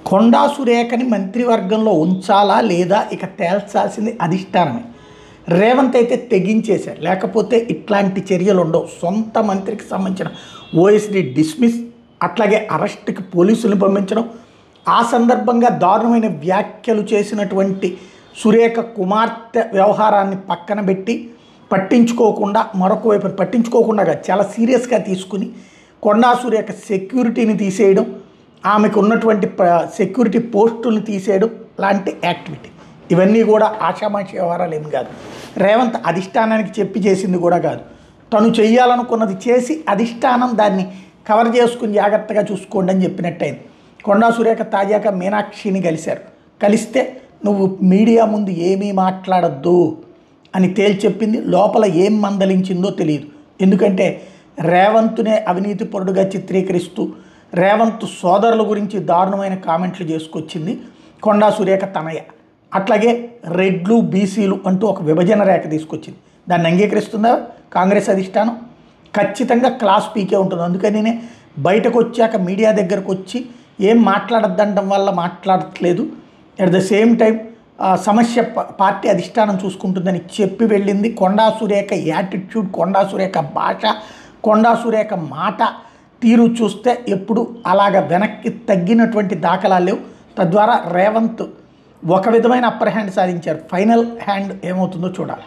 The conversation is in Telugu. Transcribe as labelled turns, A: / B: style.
A: కొండా సురేఖని మంత్రివర్గంలో ఉంచాలా లేదా ఇక తేల్చాల్సింది అధిష్టానమే. రేవంత్ అయితే తెగించేశారు, లేకపోతే ఇట్లాంటి చర్యలు ఉండవు. సొంత మంత్రికి సంబంధించిన ఓఎస్డీ డిస్మిస్, అట్లాగే అరెస్ట్కి పోలీసులను పంపించడం, ఆ సందర్భంగా దారుణమైన వ్యాఖ్యలు చేసినటువంటి సురేఖ కుమార్తె వ్యవహారాన్ని పక్కన పెట్టి పట్టించుకోకుండా, మరొక వైపు పట్టించుకోకుండా చాలా సీరియస్గా తీసుకుని కొండా సురేఖ సెక్యూరిటీని తీసేయడం, ఆమెకు ఉన్నటువంటి సెక్యూరిటీ పోస్టులను తీసేయడం లాంటి యాక్టివిటీ, ఇవన్నీ కూడా ఆషామాషి వ్యవహారాలు ఏమి కాదు. రేవంత్ అధిష్టానానికి చెప్పి చేసింది కూడా కాదు. తను చెయ్యాలనుకున్నది చేసి అధిష్టానం దాన్ని కవర్ చేసుకుని జాగ్రత్తగా చూసుకోండి అని చెప్పినట్టయింది. కొండా సురేఖ తాజాగా మీనాక్షిని కలిస్తే నువ్వు మీడియా ముందు ఏమీ మాట్లాడద్దు అని తేల్చెప్పింది. లోపల ఏం మందలించిందో తెలియదు. ఎందుకంటే రేవంత్నే అవినీతిపరుడుగా చిత్రీకరిస్తూ రేవంత్ సోదరుల గురించి దారుణమైన కామెంట్లు చేసుకొచ్చింది కొండా సురేఖ తనయ. అట్లాగే రెడ్లు బీసీలు అంటూ ఒక విభజన రేఖ తీసుకొచ్చింది. దాన్ని అంగీకరిస్తుందా కాంగ్రెస్ అధిష్టానం? ఖచ్చితంగా క్లాస్ పీకే ఉంటుంది. అందుకని బయటకు వచ్చాక మీడియా దగ్గరకు వచ్చి ఏం మాట్లాడద్దండం వల్ల మాట్లాడట్లేదు. అట్ ద సేమ్ టైం సమస్య పార్టీ అధిష్టానం చూసుకుంటుందని చెప్పి వెళ్ళింది. కొండా సురేఖ యాటిట్యూడ్, కొండా సురేఖ భాష, కొండా సురేఖ మాట తీరు చూస్తే ఎప్పుడు అలాగ వెనక్కి తగ్గినటువంటి దాఖలాలు లేవు. తద్వారా రేవంత్ ఒక విధమైన అప్పర్ హ్యాండ్ సాధించారు. ఫైనల్ హ్యాండ్ ఏమవుతుందో చూడాలి.